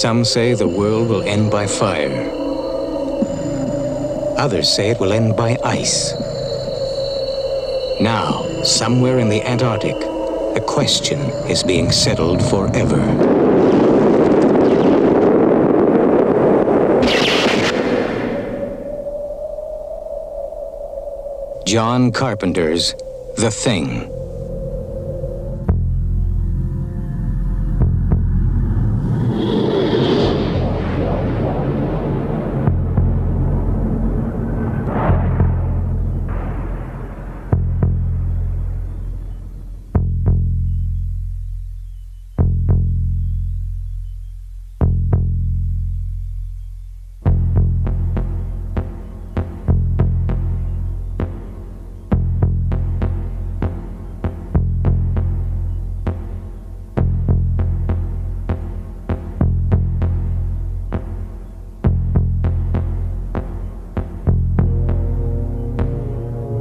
Some say the world will end by fire. Others say it will end by ice. Now, somewhere in the Antarctic, a question is being settled forever. John Carpenter's The Thing.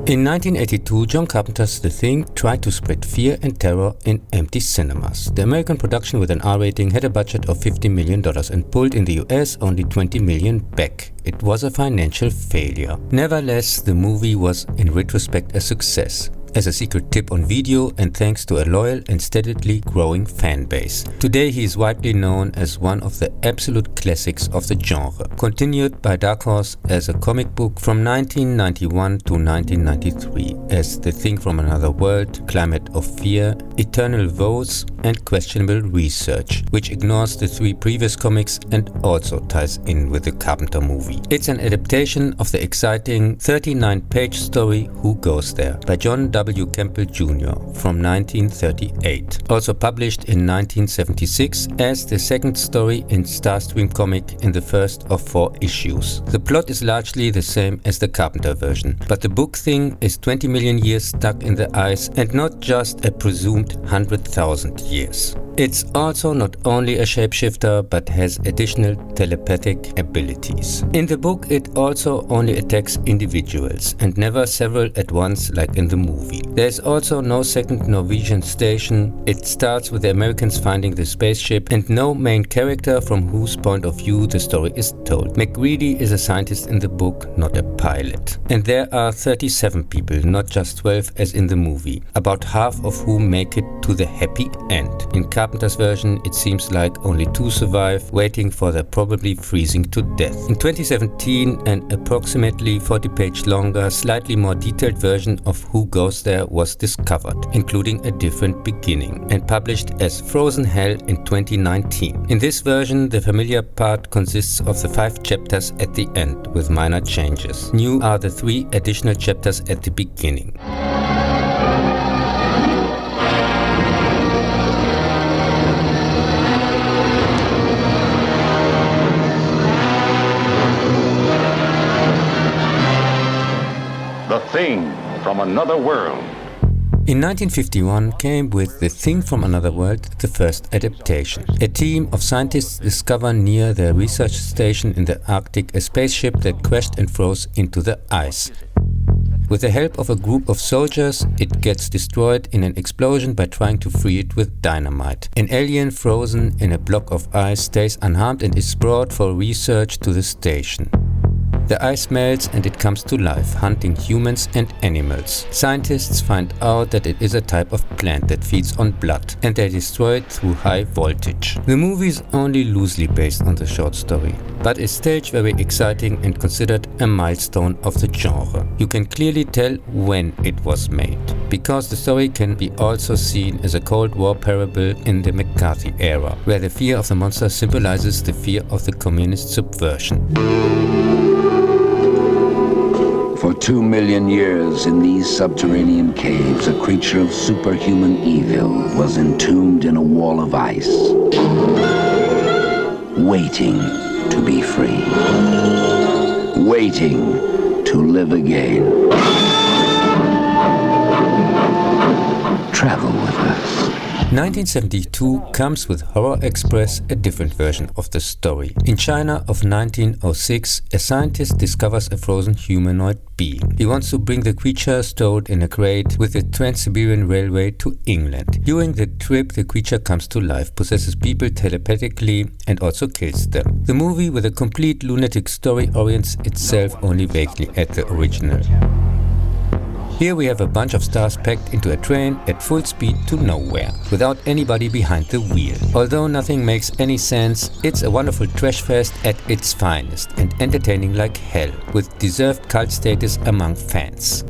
In 1982, John Carpenter's The Thing tried to spread fear and terror in empty cinemas. The American production with an R rating had a budget of $50 million and pulled in the US only $20 million back. It was a financial failure. Nevertheless, the movie was in retrospect a success. As a secret tip on video and thanks to a loyal and steadily growing fan base. Today he is widely known as one of the absolute classics of the genre, continued by Dark Horse as a comic book from 1991 to 1993 as The Thing from Another World, Climate of Fear, Eternal Vows and Questionable Research, which ignores the three previous comics and also ties in with the Carpenter movie. It's an adaptation of the exciting 39-page story Who Goes There by John W. Campbell Jr. from 1938, also published in 1976 as the second story in Starstream comic in the first of 4 issues. The plot is largely the same as the Carpenter version, but the book Thing is 20 million years stuck in the ice and not just a presumed 100,000 years. It's also not only a shapeshifter but has additional telepathic abilities. In the book it also only attacks individuals and never several at once like in the movie. There is also no second Norwegian station. It starts with the Americans finding the spaceship and no main character from whose point of view the story is told. McGreedy is a scientist in the book, not a pilot. And there are 37 people, not just 12 as in the movie, about half of whom make it to the happy end. In Carpenter's version, it seems like only 2 survive, waiting for their probably freezing to death. In 2017, an approximately 40-page longer, slightly more detailed version of Who Goes There was discovered, including a different beginning, and published as Frozen Hell in 2019. In this version, the familiar part consists of the 5 chapters at the end, with minor changes. New are the 3 additional chapters at the beginning. The Thing from Another World. In 1951 came with The Thing from Another World, the first adaptation. A team of scientists discover near their research station in the Arctic a spaceship that crashed and froze into the ice. With the help of a group of soldiers, it gets destroyed in an explosion by trying to free it with dynamite. An alien frozen in a block of ice stays unharmed and is brought for research to the station. The ice melts and it comes to life, hunting humans and animals. Scientists find out that it is a type of plant that feeds on blood, and they destroy it through high voltage. The movie is only loosely based on the short story, but is staged very exciting and considered a milestone of the genre. You can clearly tell when it was made, because the story can be also seen as a Cold War parable in the McCarthy era, where the fear of the monster symbolizes the fear of the communist subversion. For 2 million years in these subterranean caves, a creature of superhuman evil was entombed in a wall of ice, waiting to be free, waiting to live again. Travel with us. 1972 comes with Horror Express, a different version of the story. In China of 1906, a scientist discovers a frozen humanoid being. He wants to bring the creature stored in a crate with the Trans-Siberian Railway to England. During the trip, the creature comes to life, possesses people telepathically, and also kills them. The movie, with a complete lunatic story, orients itself only vaguely at the original. Here we have a bunch of stars packed into a train at full speed to nowhere, without anybody behind the wheel. Although nothing makes any sense, it's a wonderful trash fest at its finest and entertaining like hell, with deserved cult status among fans.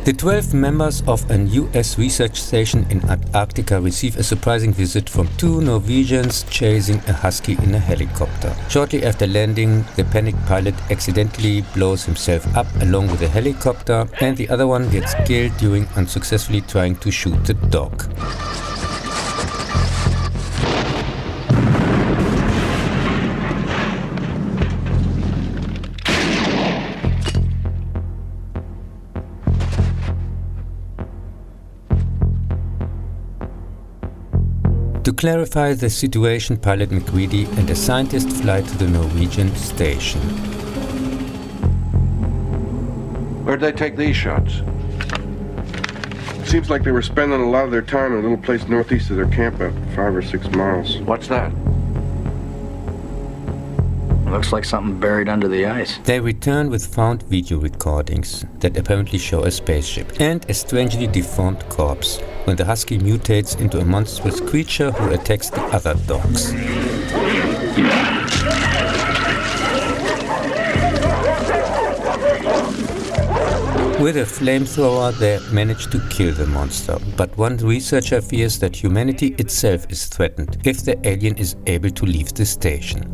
The 12 members of an US research station in Antarctica receive a surprising visit from two Norwegians chasing a husky in a helicopter. Shortly after landing, the panicked pilot accidentally blows himself up along with the helicopter, and the other one gets killed during unsuccessfully trying to shoot the dog. To clarify the situation, pilot McCready and a scientist fly to the Norwegian station. Where'd they take these shots? Seems like they were spending a lot of their time in a little place northeast of their camp, about 5 or 6 miles. What's that? Looks like something buried under the ice. They return with found video recordings that apparently show a spaceship and a strangely deformed corpse, when the husky mutates into a monstrous creature who attacks the other dogs. With a flamethrower, they manage to kill the monster, but one researcher fears that humanity itself is threatened if the alien is able to leave the station.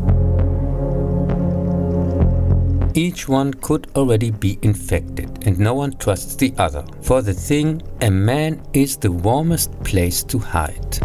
Each one could already be infected, and no one trusts the other. For the thing, a man is the warmest place to hide.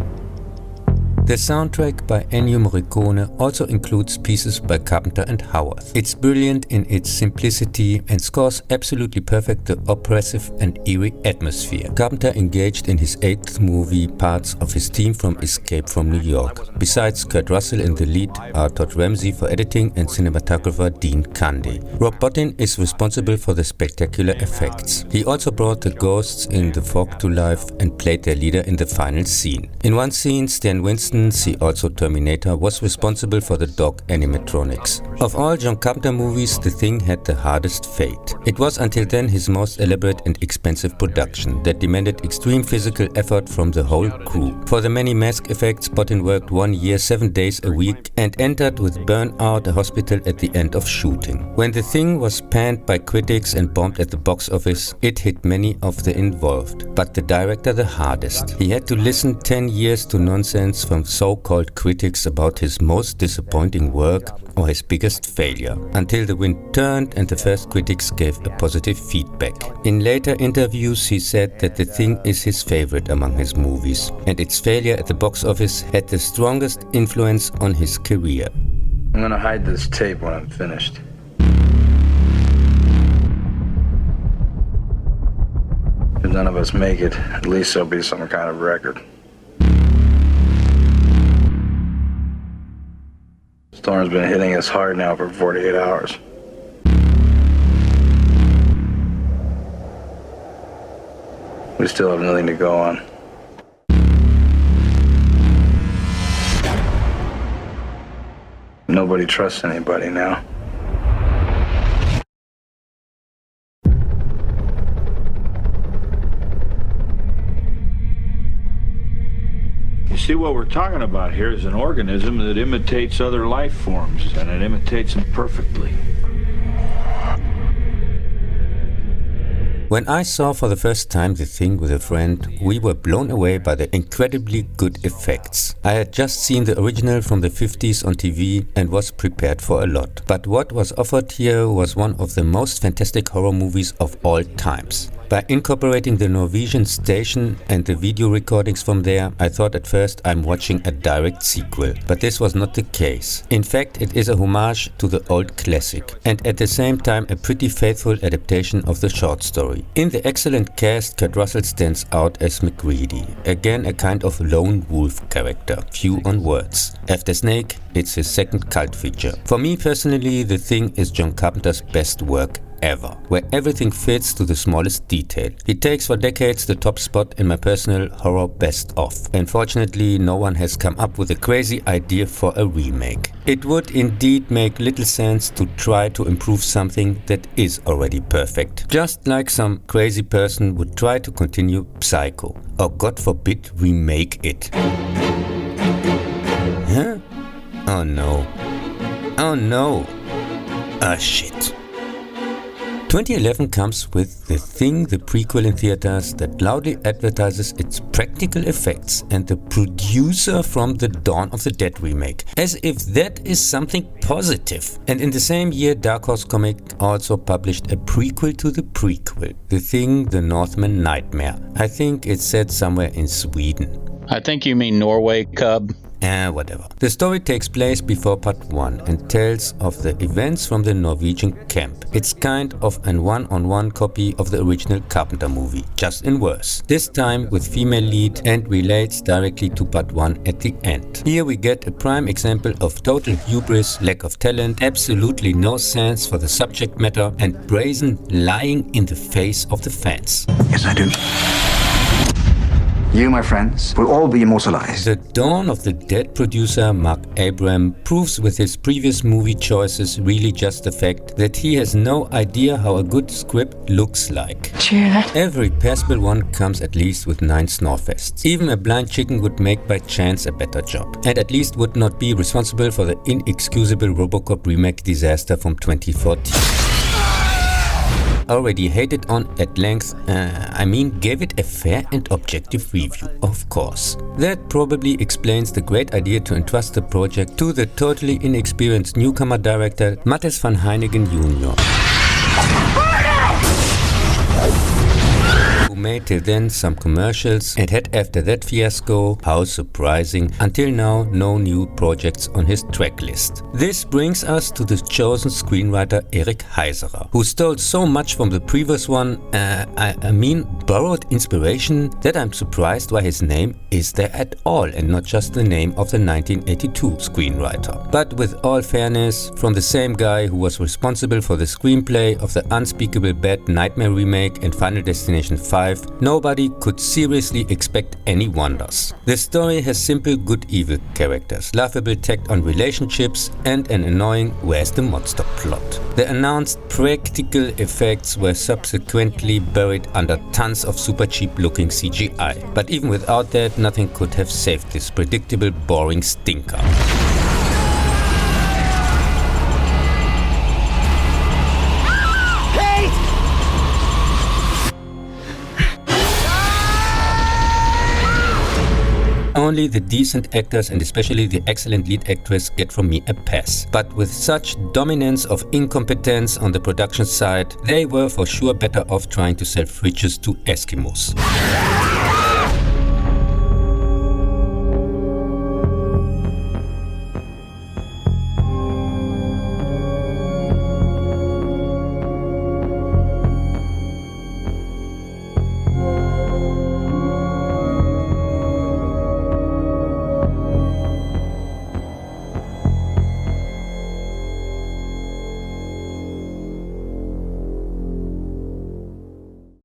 The soundtrack by Ennio Morricone also includes pieces by Carpenter and Howarth. It's brilliant in its simplicity and scores absolutely perfect the oppressive and eerie atmosphere. Carpenter engaged in his 8th movie parts of his team from Escape from New York. Besides Kurt Russell in the lead are Todd Ramsey for editing and cinematographer Dean Cundey. Rob Bottin is responsible for the spectacular effects. He also brought the ghosts in the fog to life and played their leader in the final scene. In one scene, Stan Winston, see also Terminator, was responsible for the dog animatronics. Of all John Carpenter movies, The Thing had the hardest fate. It was until then his most elaborate and expensive production that demanded extreme physical effort from the whole crew. For the many mask effects, Bottin worked 1 year, 7 days a week, and entered with burnout a hospital at the end of shooting. When The Thing was panned by critics and bombed at the box office, it hit many of the involved, but the director the hardest. He had to listen 10 years to nonsense from so-called critics about his most disappointing work or his biggest failure, until the wind turned and the first critics gave a positive feedback. In later interviews, he said that The Thing is his favorite among his movies, and its failure at the box office had the strongest influence on his career. I'm gonna hide this tape when I'm finished. If none of us make it, at least there'll be some kind of record. Storm's been hitting us hard now for 48 hours. We still have nothing to go on. Nobody trusts anybody now. You see, what we're talking about here is an organism that imitates other life forms, and it imitates them perfectly. When I saw for the first time The Thing with a friend, we were blown away by the incredibly good effects. I had just seen the original from the 50s on TV and was prepared for a lot. But what was offered here was one of the most fantastic horror movies of all times. By incorporating the Norwegian station and the video recordings from there, I thought at first I'm watching a direct sequel, but this was not the case. In fact, it is a homage to the old classic, and at the same time a pretty faithful adaptation of the short story. In the excellent cast, Kurt Russell stands out as McGreedy, again a kind of lone wolf character, few on words. After Snake, it's his second cult feature. For me personally, The Thing is John Carpenter's best work ever, where everything fits to the smallest detail. He takes for decades the top spot in my personal horror best-of. Unfortunately, no one has come up with a crazy idea for a remake. It would indeed make little sense to try to improve something that is already perfect. Just like some crazy person would try to continue Psycho, or God forbid remake it. Huh? Oh no. Oh no. Ah shit. 2011 comes with The Thing, the prequel in theaters that loudly advertises its practical effects, and the producer from the Dawn of the Dead remake, as if that is something positive. And in the same year, Dark Horse Comic also published a prequel to the prequel, The Thing, the Northman Nightmare. I think it's set somewhere in Sweden. I think you mean Norway, Cub. Whatever. The story takes place before part 1 and tells of the events from the Norwegian camp. It's kind of an one-on-one copy of the original Carpenter movie, just in worse. This time with female lead and relates directly to part 1 at the end. Here we get a prime example of total hubris, lack of talent, absolutely no sense for the subject matter, and brazen lying in the face of the fans. Yes, I do. You, my friends, will all be immortalized. The Dawn of the Dead producer Mark Abram proves with his previous movie choices really just the fact that he has no idea how a good script looks like. Cheer that. Every passable one comes at least with 9 snorefests. Even a blind chicken would make by chance a better job, and at least would not be responsible for the inexcusable RoboCop remake disaster from 2014. Already hated on at length, gave it a fair and objective review, of course. That probably explains the great idea to entrust the project to the totally inexperienced newcomer director Matthijs van Heijningen Jr. who made till then some commercials and had after that fiasco, how surprising, until now no new projects on his track list. This brings us to the chosen screenwriter Erik Heiserer, who stole so much from the previous one, borrowed inspiration, that I'm surprised why his name is there at all and not just the name of the 1982 screenwriter. But with all fairness, from the same guy who was responsible for the screenplay of the Unspeakable Bad Nightmare remake and Final Destination 5, nobody could seriously expect any wonders. The story has simple good-evil characters, laughable tact on relationships, and an annoying where's the monster plot. The announced practical effects were subsequently buried under tons of super cheap looking CGI. But even without that, nothing could have saved this predictable, boring stinker. Only the decent actors and especially the excellent lead actress get from me a pass. But with such dominance of incompetence on the production side, they were for sure better off trying to sell fridges to Eskimos.